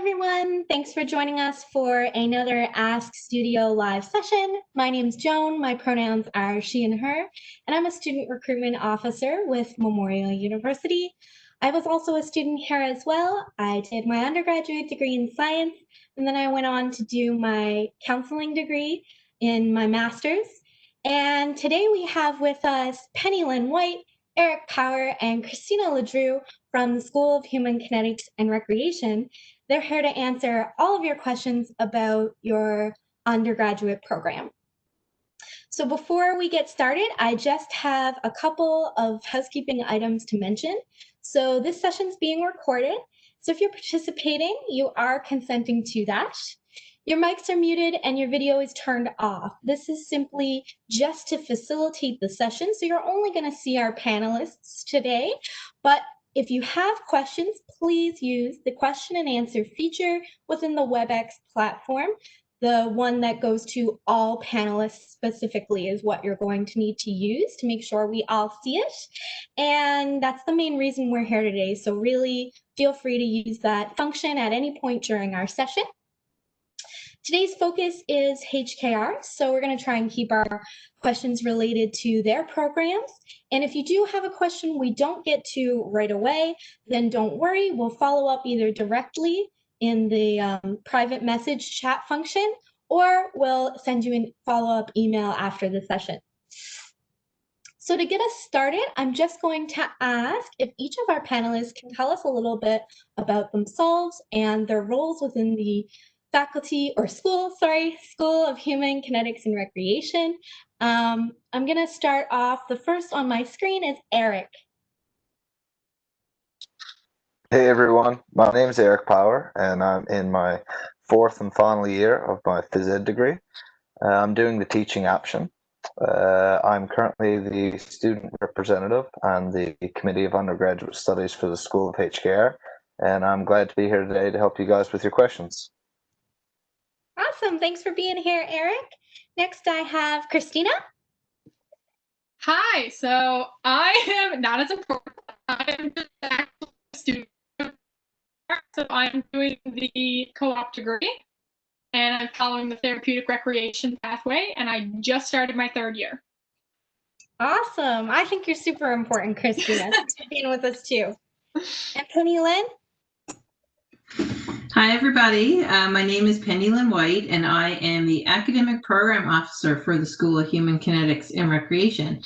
everyone. Thanks for joining us for another Ask Studio live session. My name's Joan. My pronouns are she and her, and I'm a student recruitment officer with Memorial University. I was also a student here as well. I did my undergraduate degree in science, and then I went on to do my counseling degree in my master's. And today we have with us Penny Lynn White, Eric Power, and Christina LeDrew from the School of Human Kinetics and Recreation. They're here to answer all of your questions about your undergraduate program. So before we get started, I just have a couple of housekeeping items to mention. So this session's being recorded. So if you're participating, you are consenting to that. Your mics are muted and your video is turned off. This is simply just to facilitate the session. So you're only going to see our panelists today, but if you have questions, please use the question and answer feature within the WebEx platform. The one that goes to all panelists specifically is what you're going to need to use to make sure we all see it. And that's the main reason we're here today. So really feel free to use that function at any point during our session. Today's focus is HKR, so we're going to try and keep our questions related to their programs. And if you do have a question we don't get to right away, then don't worry. We'll follow up either directly in the private message chat function, or we'll send you a follow-up email after the session. So to get us started, I'm just going to ask if each of our panelists can tell us a little bit about themselves and their roles within the School of Human Kinetics and Recreation. I'm going to start off. The first on my screen is Eric. Hey everyone, my name is Eric Power and I'm in my fourth and final year of my phys ed degree. I'm doing the teaching option. I'm currently the student representative and the Committee of Undergraduate Studies for the School of HKR, and I'm glad to be here today to help you guys with your questions. Awesome. Thanks for being here, Eric. Next, I have Christina. Hi. So I am not as important. I am just actually a student. So I'm doing the CoOp degree, and I'm following the therapeutic recreation pathway, and I just started my third year. Awesome. I think you're super important, Christina. Thanks for being with us, too. And Penny Lynn? Hi, everybody. My name is Penny Lynn White, and I am the Academic Program Officer for the School of Human Kinetics and Recreation.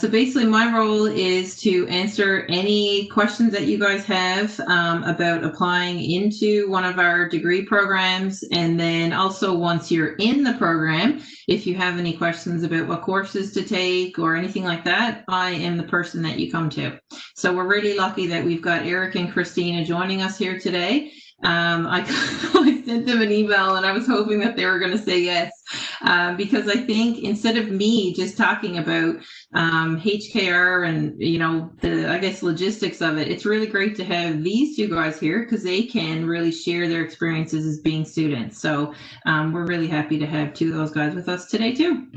So basically, my role is to answer any questions that you guys have about applying into one of our degree programs. And then also once you're in the program, if you have any questions about what courses to take or anything like that, I am the person that you come to. So we're really lucky that we've got Eric and Christina joining us here today. I sent them an email and I was hoping that they were going to say yes, because I think instead of me just talking about HKR and, you know, I guess logistics of it, it's really great to have these two guys here because they can really share their experiences as being students. So we're really happy to have two of those guys with us today too.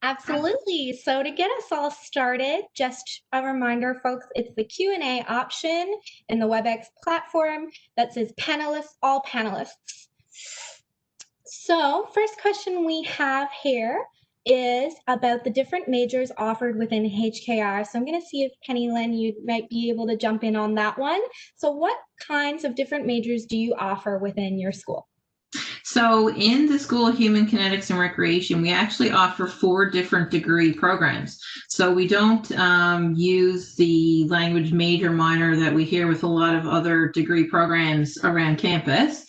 Absolutely. So to get us all started, just a reminder, folks, it's the Q&A option in the WebEx platform that says panelists, all panelists. So first question we have here is about the different majors offered within HKR. So I'm going to see if Penny Lynn, you might be able to jump in on that one. So what kinds of different majors do you offer within your school? So in the School of Human Kinetics and Recreation, we actually offer 4 different degree programs. So we don't use the language major minor that we hear with a lot of other degree programs around campus.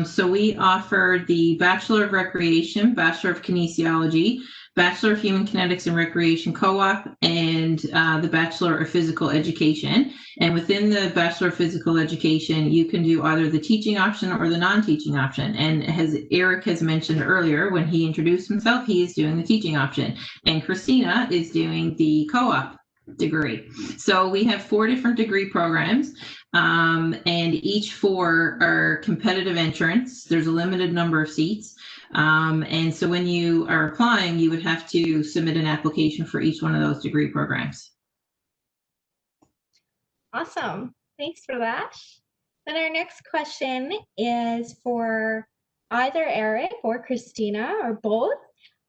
So we offer the Bachelor of Recreation, Bachelor of Kinesiology, Bachelor of Human Kinetics and Recreation Co-op, and the Bachelor of Physical Education. And within the Bachelor of Physical Education, you can do either the teaching option or the non-teaching option. And as Eric has mentioned earlier, when he introduced himself, he is doing the teaching option. And Christina is doing the co-op degree. So we have 4 different degree programs. And each 4 are competitive entrance. There's a limited number of seats. And so when you are applying, you would have to submit an application for each one of those degree programs. Awesome. Thanks for that. And our next question is for either Eric or Christina or both.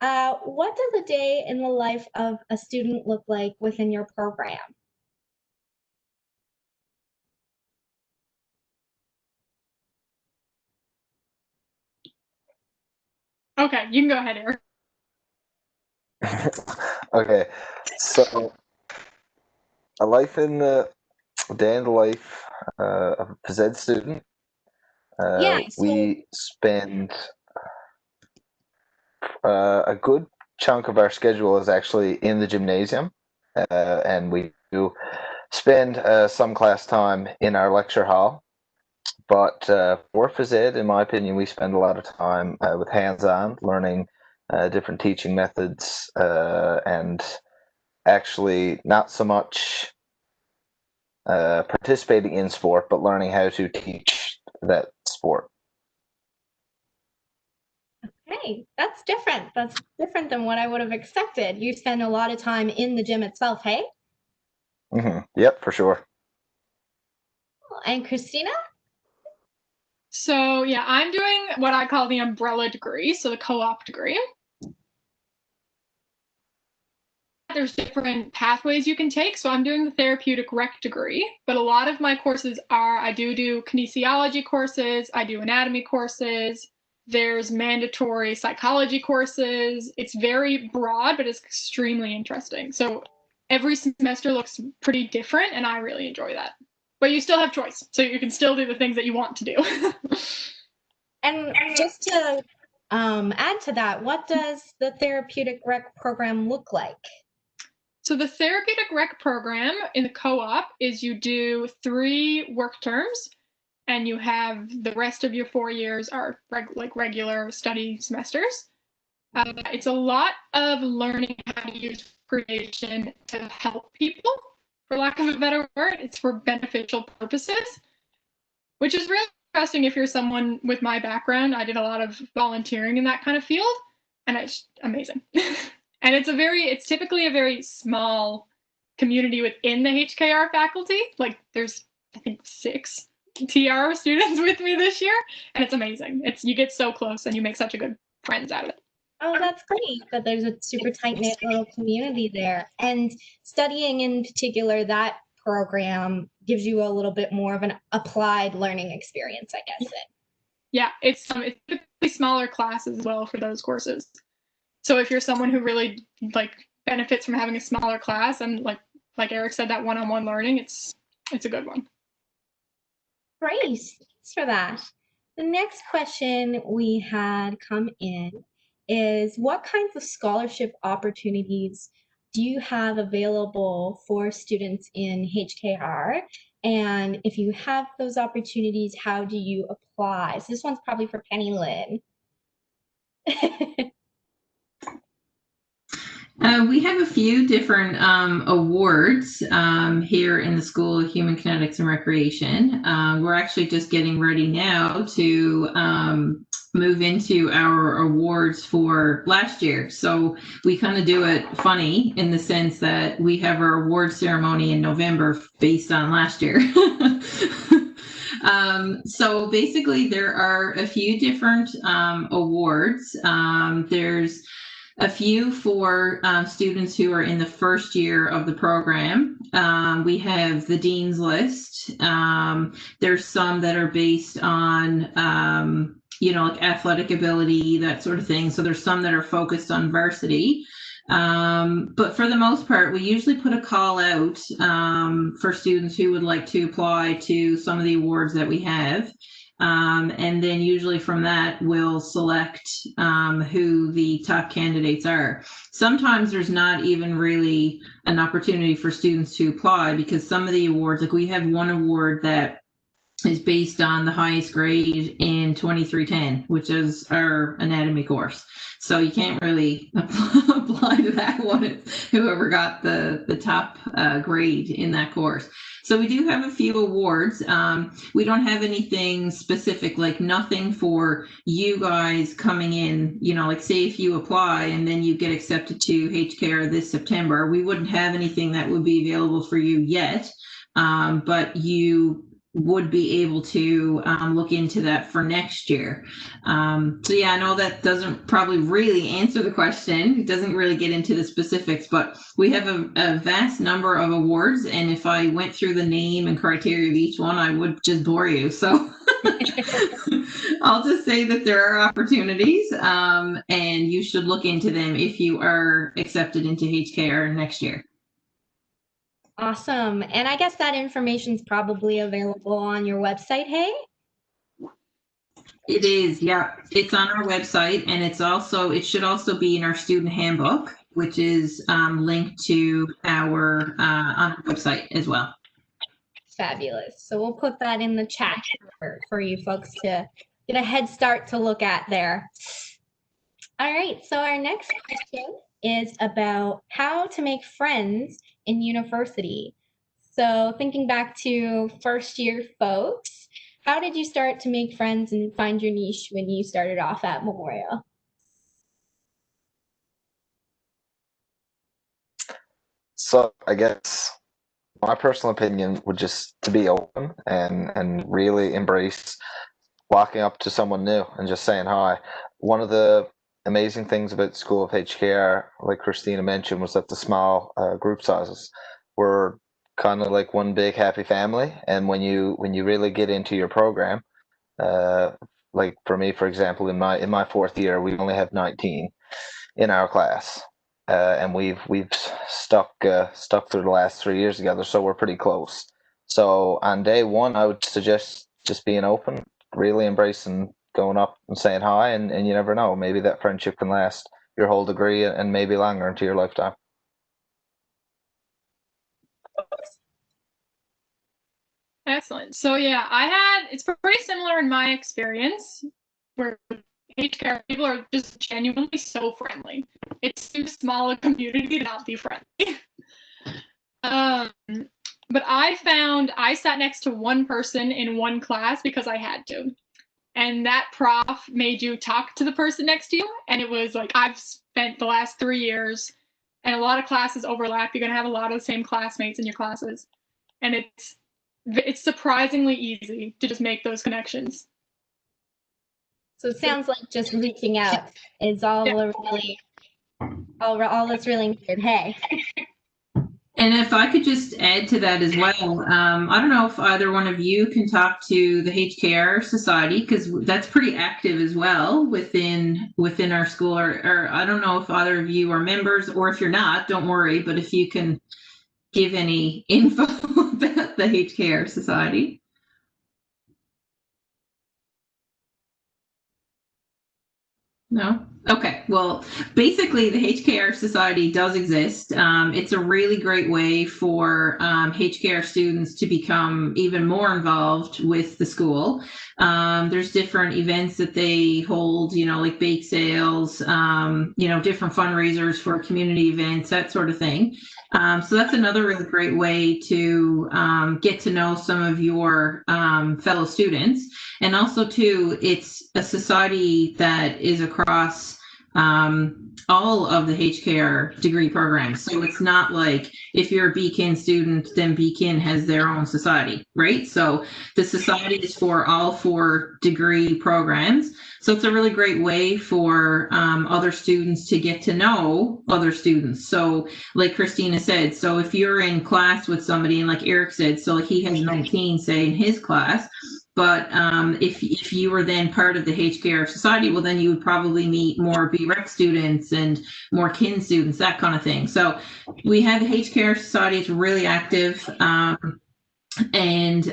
What does a day in the life of a student look like within your program? Okay, you can go ahead, Eric. Okay, so a day in the life of a phys ed student. Yeah, We spend a good chunk of our schedule is actually in the gymnasium, and we do spend some class time in our lecture hall. But for phys ed, in my opinion, we spend a lot of time with hands-on, learning different teaching methods, and actually not so much participating in sport, but learning how to teach that sport. hey, that's different. That's different than what I would have expected. You spend a lot of time in the gym itself, hey? Yep, for sure. And Christina? So yeah, I'm doing what I call the umbrella degree, so the co-op degree. There's different pathways you can take. So I'm doing the therapeutic rec degree, but a lot of my courses are, I do kinesiology courses, I do anatomy courses, there's mandatory psychology courses. It's very broad, but it's extremely interesting. So every semester looks pretty different, and I really enjoy that. But you still have choice, so you can still do the things that you want to do. And just to add to that, what does the therapeutic rec program look like? So the therapeutic rec program in the co-op is you do 3 work terms, and you have the rest of your 4 years are regular study semesters. It's a lot of learning how to use creation to help people, for lack of a better word. It's for beneficial purposes, which is really interesting if you're someone with my background. I did a lot of volunteering in that kind of field, and it's amazing. And it's typically a very small community within the HKR faculty. Like there's, I think, 6 TR students with me this year, and it's amazing. You get so close and you make such a good friends out of it. Oh, that's great that there's a super tight-knit little community there. And studying in particular, that program gives you a little bit more of an applied learning experience, I guess. Yeah, it's typically smaller class as well for those courses. So if you're someone who really benefits from having a smaller class, and like Eric said, that one-on-one learning, it's a good one. Great, thanks for that. The next question we had come in is, what kinds of scholarship opportunities do you have available for students in HKR? And if you have those opportunities, how do you apply? So this one's probably for Penny Lynn. We have a few different awards here in the School of Human Kinetics and Recreation. We're actually just getting ready now to move into our awards for last year. So we kind of do it funny in the sense that we have our award ceremony in November based on last year. So basically there are a few different awards. There's a few for students who are in the first year of the program. We have the Dean's List. There's some that are based on, like athletic ability, that sort of thing. So there's some that are focused on varsity. But for the most part, we usually put a call out for students who would like to apply to some of the awards that we have. And then usually from that, we'll select who the top candidates are. Sometimes there's not even really an opportunity for students to apply, because some of the awards, like we have one award that is based on the highest grade in 2310, which is our anatomy course. So you can't really apply to that one. It's whoever got the top grade in that course. So we do have a few awards. We don't have anything specific, like nothing for you guys coming in, like say if you apply and then you get accepted to HCARE this September, we wouldn't have anything that would be available for you yet. But you would be able to look into that for next year. So yeah, I know that doesn't probably really answer the question. It doesn't really get into the specifics, but we have a vast number of awards, and if I went through the name and criteria of each one, I would just bore you. So I'll just say that there are opportunities, and you should look into them if you are accepted into HKR next year. Awesome. And I guess that information is probably available on your website, hey? It is, yeah. It's on our website, and it should also be in our student handbook, which is linked to our on our website as well. Fabulous. So we'll put that in the chat for you folks to get a head start to look at there. All right, so our next question is about how to make friends in university. So thinking back to first year folks, how did you start to make friends and find your niche when you started off at Memorial? So I guess my personal opinion would just to be open and really embrace walking up to someone new and just saying hi. One of the amazing things about School of HKR, like Christina mentioned, was that the small group sizes were kind of like one big happy family. And when you really get into your program, like for me, for example, in my fourth year, we only have 19 in our class, and we've stuck through the last 3 years together, so we're pretty close. So on day one, I would suggest just being open, really embracing going up and saying hi, and you never know, maybe that friendship can last your whole degree and maybe longer into your lifetime. Excellent. So yeah, it's pretty similar in my experience, where HKR people are just genuinely so friendly. It's too small a community to not be friendly. But I found I sat next to one person in one class because I had to. And that prof made you talk to the person next to you. And it was like, I've spent the last 3 years, and a lot of classes overlap. You're going to have a lot of the same classmates in your classes. And it's surprisingly easy to just make those connections. So it sounds like just reaching out is all that's really needed. Hey. And if I could just add to that as well, I don't know if either one of you can talk to the HKR Society, because that's pretty active as well within our school, or I don't know if either of you are members, or if you're not, don't worry, but if you can give any info about the HKR Society. No? Okay. Well, basically, the HKR Society does exist. It's a really great way for HKR students to become even more involved with the school. There's different events that they hold, like bake sales, different fundraisers for community events, that sort of thing. So that's another really great way to get to know some of your fellow students. And also, too, it's a society that is across all of the HKR degree programs. So it's not like if you're a BKIN student, then BKIN has their own society, right? So the society is for all 4 degree programs. So it's a really great way for other students to get to know other students. So like Christina said, so if you're in class with somebody, and like Eric said, so like he has 19, say, in his class, but if you were then part of the HKR Society, well, then you would probably meet more BREC students and more KIN students, that kind of thing. So we have the HKR Society. It's really active. And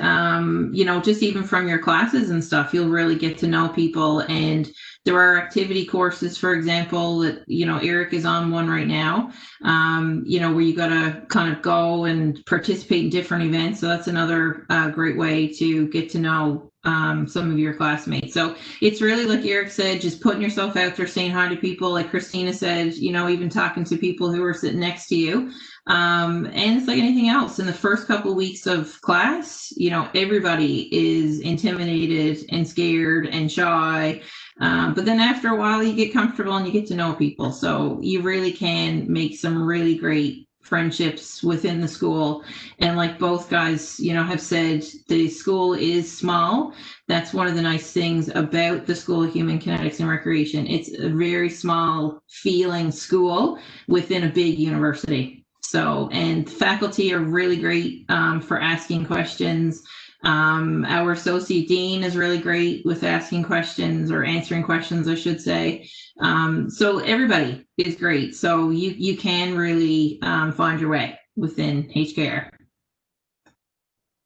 just even from your classes and stuff, you'll really get to know people. And there are activity courses, for example, that Eric is on one right now, where you got to kind of go and participate in different events. So that's another great way to get to know some of your classmates. So it's really, like Eric said, just putting yourself out there, saying hi to people. Like Christina said, even talking to people who are sitting next to you. And it's like anything else. In the first couple of weeks of class, everybody is intimidated and scared and shy. But then after a while, you get comfortable and you get to know people. So you really can make some really great friendships within the school. And like both guys, have said, the school is small. That's one of the nice things about the School of Human Kinetics and Recreation. It's a very small feeling school within a big university. So, and faculty are really great for asking questions. Our associate dean is really great with asking questions, or answering questions, I should say. So everybody is great. So you can really find your way within HKR.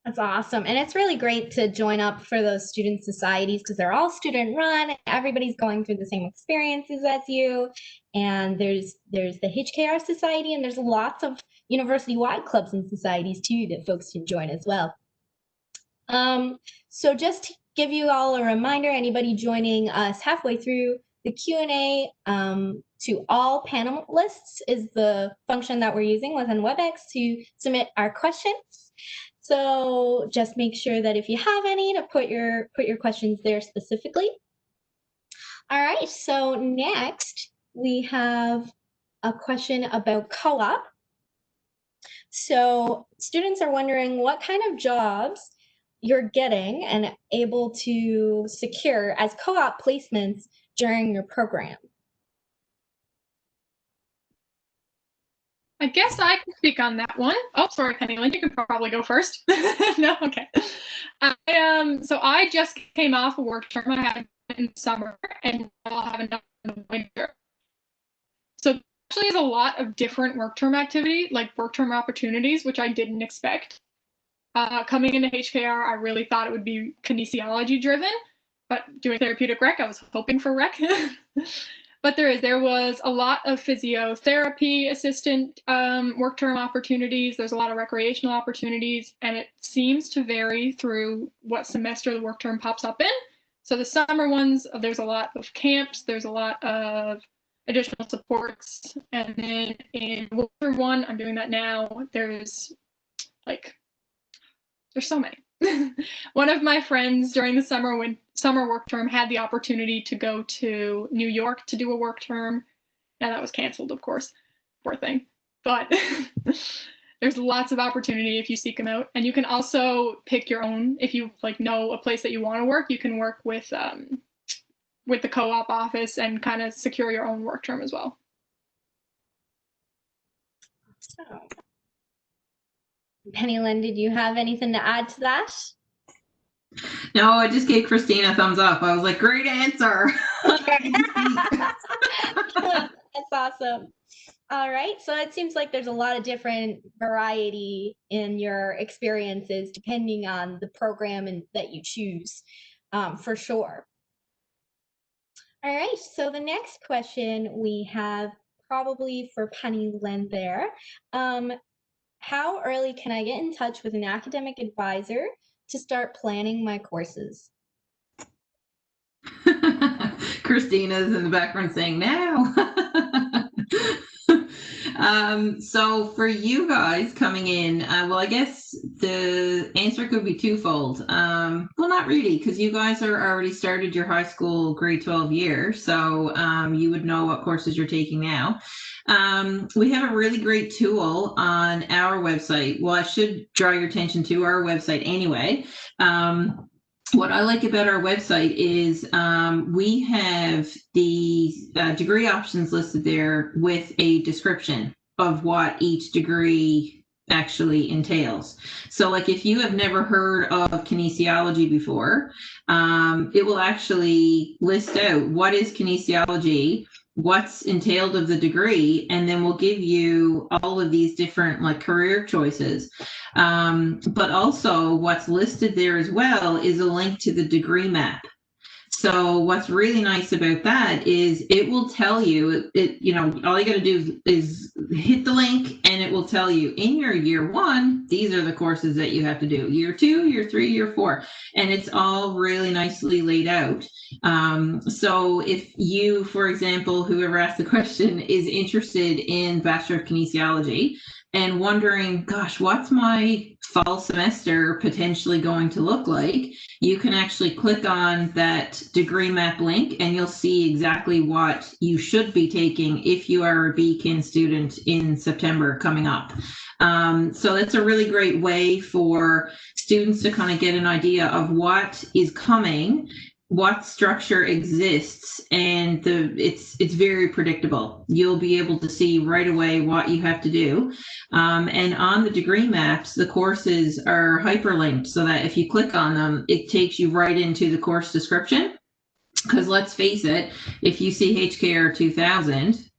That's awesome. And it's really great to join up for those student societies, because they're all student run. Everybody's going through the same experiences as you. And there's the HKR Society, and there's lots of university-wide clubs and societies too that folks can join as well. So just to give you all a reminder, anybody joining us halfway through, the Q&A to all panelists is the function that we're using within WebEx to submit our questions. So just make sure that if you have any, to put your questions there specifically. All right, so next we have a question about co-op. So students are wondering what kind of jobs you're getting and able to secure as co-op placements during your program. I guess I can speak on that one. Oh, sorry, Penny Lynn, you can probably go first. No, okay. So I just came off a work term I had in summer, and I'll have another in the winter. So actually is a lot of different work term activity, like work term opportunities, which I didn't expect. Coming into HKR, I really thought it would be kinesiology driven, but doing therapeutic rec, I was hoping for rec. But there was a lot of physiotherapy assistant work term opportunities. There's a lot of recreational opportunities, and it seems to vary through what semester the work term pops up in. So the summer ones, there's a lot of camps, there's a lot of additional supports, and then in winter one, I'm doing that now, there's so many. One of my friends during the summer work term had the opportunity to go to New York to do a work term. Now that was canceled, of course. Poor thing. But there's lots of opportunity if you seek them out. And you can also pick your own. If you know a place that you want to work, you can work with the co-op office and kind of secure your own work term as well. So, Penny Lynn, did you have anything to add to that? No, I just gave Christina a thumbs up. I was like, great answer. That's awesome. All right, so it seems like there's a lot of different variety in your experiences depending on the program and that you choose, for sure. All right, so the next question we have probably for Penny Lynn there. How early can I get in touch with an academic advisor to start planning my courses? Christina's in the background saying now. So for you guys coming in, well, I guess the answer could be twofold. Well, not really, because you guys are already started your high school grade 12 year, so you would know what courses you're taking now. We have a really great tool on our website. Well, I should draw your attention to our website anyway. What I like about our website is we have the degree options listed there with a description of what each degree actually entails. So like if you have never heard of kinesiology before, it will actually list out what is kinesiology, what's entailed of the degree, and then we'll give you all of these different career choices. But also what's listed there as well is a link to the degree map. So what's really nice about that is it will tell you, all you got to do is hit the link and it will tell you in your year one, these are the courses that you have to do. Year two, year three, year four, and it's all really nicely laid out. So if you, for example, whoever asked the question is interested in Bachelor of Kinesiology and wondering, gosh, what's my fall semester potentially going to look like, you can actually click on that degree map link and you'll see exactly what you should be taking if you are a BKIN student in September coming up. So that's a really great way for students to kind of get an idea of what is coming, what structure exists, and it's very predictable. You'll be able to see right away what you have to do. And on the degree maps, the courses are hyperlinked so that if you click on them, it takes you right into the course description. Because let's face it, if you see HKR 2000,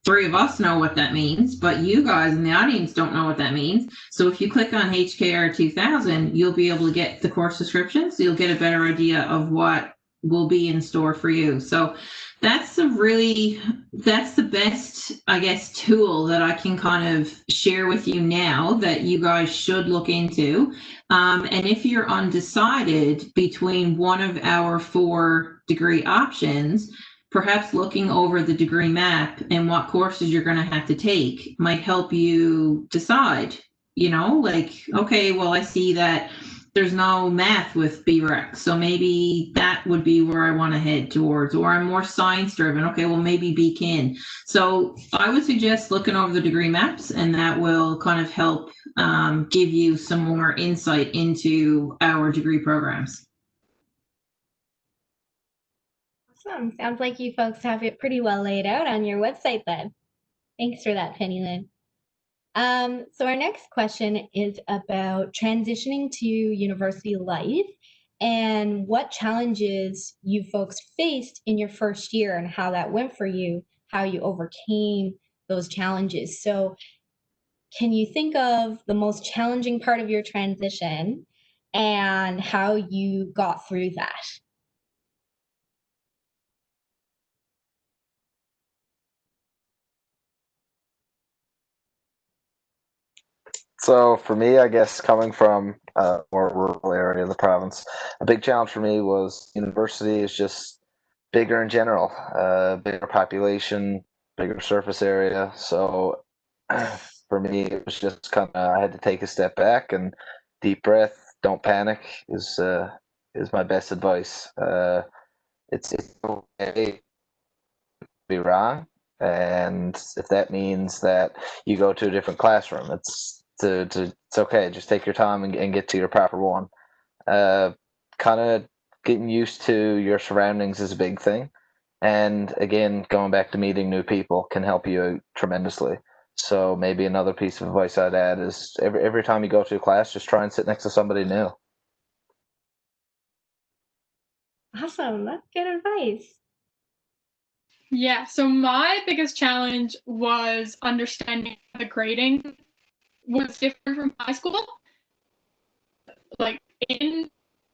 3 of us know what that means, but you guys in the audience don't know what that means. So if you click on HKR 2000, you'll be able to get the course description, so you'll get a better idea of what will be in store for you. So that's the best, I guess, tool that I can kind of share with you now that you guys should look into. And if you're undecided between one of our 4 degree options, perhaps looking over the degree map and what courses you're going to have to take might help you decide, like, okay, well, I see that there's no math with BREC, so maybe that would be where I want to head towards, or I'm more science driven. Okay, well, maybe BKIN. So I would suggest looking over the degree maps, and that will kind of help give you some more insight into our degree programs. Awesome. Sounds like you folks have it pretty well laid out on your website then. Thanks for that, Penny Lynn. So our next question is about transitioning to university life and what challenges you folks faced in your first year and how that went for you, how you overcame those challenges. So can you think of the most challenging part of your transition and how you got through that? So for me, I guess coming from a more rural area of the province, a big challenge for me was university is just bigger in general, bigger population, bigger surface area. So for me, it was just kind of I had to take a step back and deep breath. Don't panic is my best advice. It's okay to be wrong, and if that means that you go to a different classroom, it's okay. Just take your time and get to your proper one. Kind of getting used to your surroundings is a big thing, and again, going back to meeting new people can help you tremendously. So maybe another piece of advice I'd add is every time you go to a class, just try and sit next to somebody new. Awesome. That's good advice. Yeah, so my biggest challenge was understanding the grading was different from high school. Like,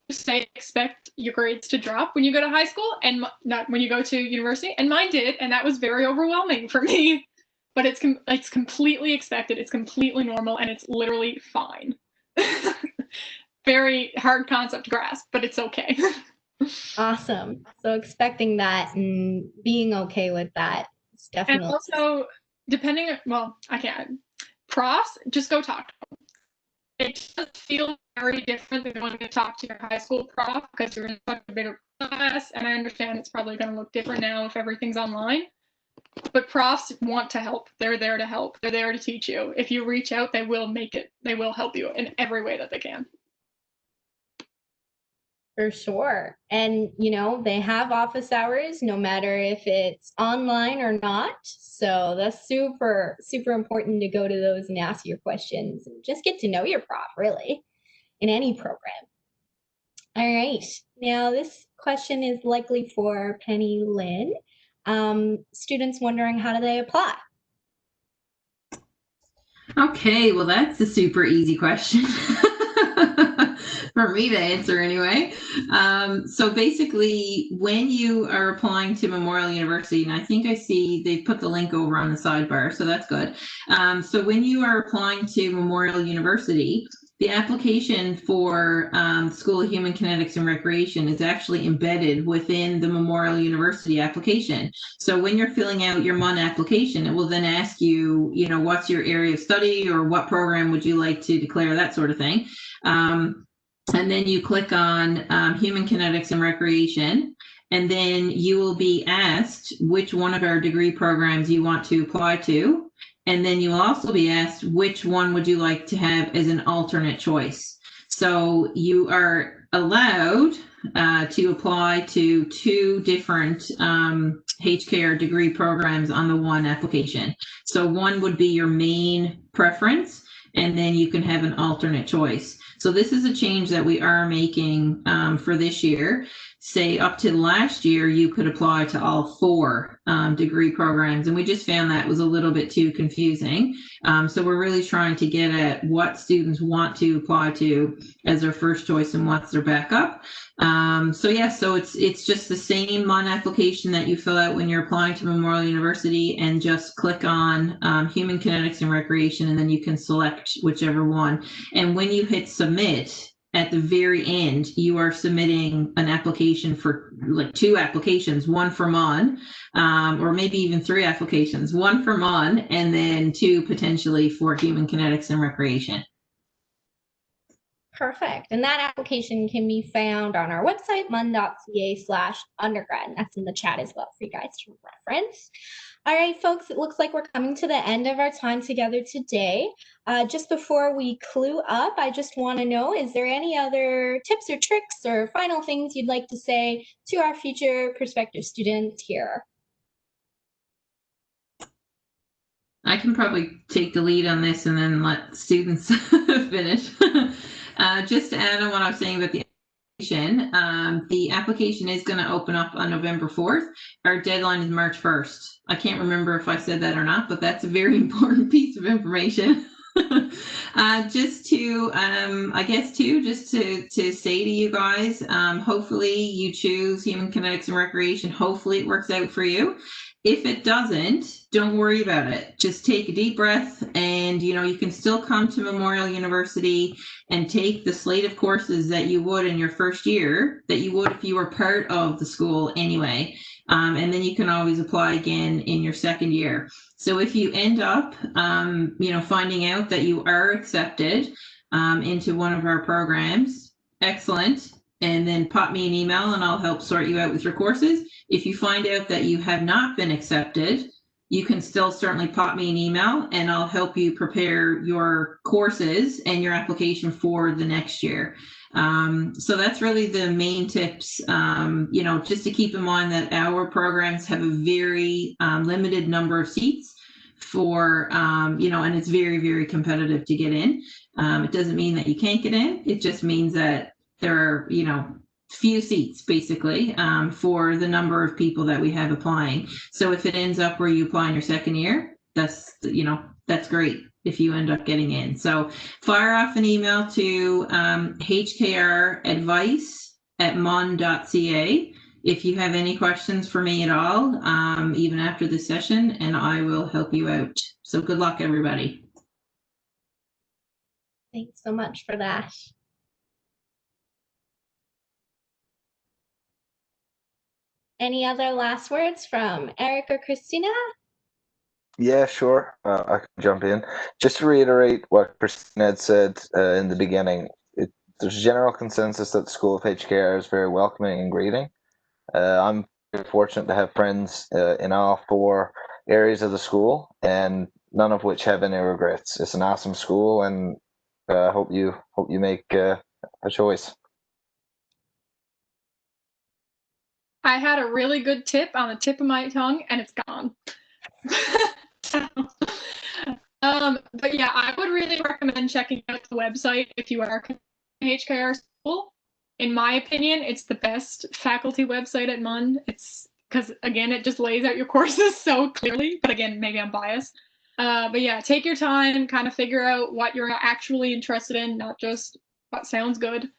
say, expect your grades to drop when you go to high school and not when you go to university, and mine did, and that was very overwhelming for me. But it's completely expected, it's completely normal, and it's literally fine. Very hard concept to grasp, but it's okay. Awesome. So expecting that and being okay with that is definitely. And also, I can't. Profs, just go talk to them. It does feel very different than going to talk to your high school prof because you're in such a bigger class, and I understand it's probably going to look different now if everything's online. But profs want to help. They're there to help. They're there to teach you. If you reach out, they will make it. They will help you in every way that they can. For sure. And, they have office hours no matter if it's online or not. So that's super, super important to go to those and ask your questions and just get to know your prof, really, in any program. All right. Now, this question is likely for Penny Lynn. Students wondering, how do they apply? Okay, well, that's a super easy question. For me to answer anyway. So basically, when you are applying to Memorial University, and I think I see they put the link over on the sidebar, so that's good. So when you are applying to Memorial University, The application for School of Human Kinetics and Recreation is actually embedded within the Memorial University application. So when you're filling out your MUN application, it will then ask you, you know, what's your area of study or what program would you like to declare, that sort of thing. And then you click on Human Kinetics and Recreation, and then you will be asked which one of our degree programs you want to apply to. And then you'll also be asked which one would you like to have as an alternate choice. So you are allowed to apply to 2 different HKR degree programs on the one application. So one would be your main preference, and then you can have an alternate choice. So this is a change that we are making for this year. Say up to last year, you could apply to all 4 degree programs, and we just found that was a little bit too confusing. So we're really trying to get at what students want to apply to as their first choice and what's their backup. So it's just the same MUN application that you fill out when you're applying to Memorial University, and just click on Human Kinetics and Recreation, and then you can select whichever one. And when you hit submit, at the very end, you are submitting an application for like 2 applications, one for MUN, or maybe even 3 applications, one for MUN, and then 2 potentially for Human Kinetics and Recreation. Perfect. And that application can be found on our website, mun.ca/undergrad. And that's in the chat as well for you guys to reference. All right, folks, it looks like we're coming to the end of our time together today. Just before we clue up, I just want to know, is there any other tips or tricks or final things you'd like to say to our future prospective students here? I can probably take the lead on this and then let students finish. Just to add on what I was saying about the application is going to open up on November 4th. Our deadline is March 1st. I can't remember if I said that or not, but that's a very important piece of information. Just to, I guess too, just to say to you guys, hopefully you choose Human Kinetics and Recreation. Hopefully it works out for you. If it doesn't, don't worry about it. Just take a deep breath, and you can still come to Memorial University and take the slate of courses that you would in your first year, that you would if you were part of the school anyway. And then you can always apply again in your second year. So if you end up, finding out that you are accepted into one of our programs, excellent. And then pop me an email and I'll help sort you out with your courses. If you find out that you have not been accepted, you can still certainly pop me an email and I'll help you prepare your courses and your application for the next year. So that's really the main tips, just to keep in mind that our programs have a very limited number of seats for, and it's very, very competitive to get in. It doesn't mean that you can't get in. It just means that there are, few seats basically for the number of people that we have applying. So if it ends up where you apply in your second year, that's great if you end up getting in. So fire off an email to hkradvice@mun.ca if you have any questions for me at all, even after this session, and I will help you out. So good luck, everybody. Thanks so much for that. Any other last words from Eric or Christina? Yeah, sure. I can jump in. Just to reiterate what Christina had said in the beginning, there's a general consensus that the School of HKR is very welcoming and greeting. I'm very fortunate to have friends in all 4 areas of the school, and none of which have any regrets. It's an awesome school, and I hope you make a choice. I had a really good tip on the tip of my tongue, and it's gone. But yeah, I would really recommend checking out the website if you are an HKR school. In my opinion, it's the best faculty website at MUN. It's because, again, it just lays out your courses so clearly. But again, maybe I'm biased. But yeah, take your time and kind of figure out what you're actually interested in, not just what sounds good.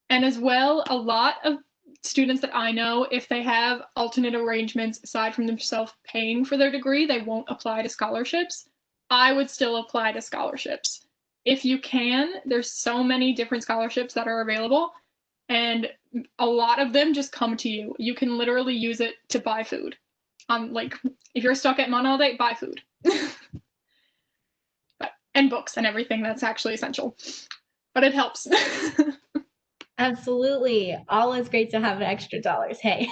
And as well, a lot of students that I know, if they have alternate arrangements aside from themselves paying for their degree, they won't apply to scholarships. I would still apply to scholarships. if you can, there's so many different scholarships that are available, and a lot of them just come to you. You can literally use it to buy food. Like if you're stuck at Mon all day, buy food. And books and everything that's actually essential. But it helps. Absolutely. Always great to have extra dollars. Hey.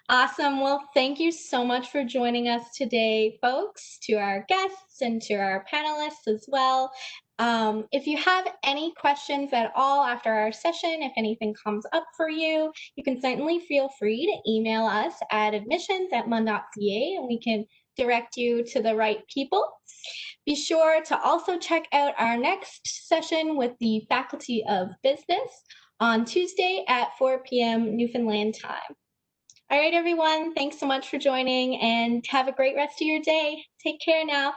Awesome. Well, thank you so much for joining us today, folks, to our guests and to our panelists as well. If you have any questions at all after our session, if anything comes up for you, you can certainly feel free to email us at admissions@mun.ca and we can direct you to the right people. Be sure to also check out our next session with the Faculty of Business on Tuesday at 4 p.m. Newfoundland time. All right, everyone, thanks so much for joining and have a great rest of your day. Take care now.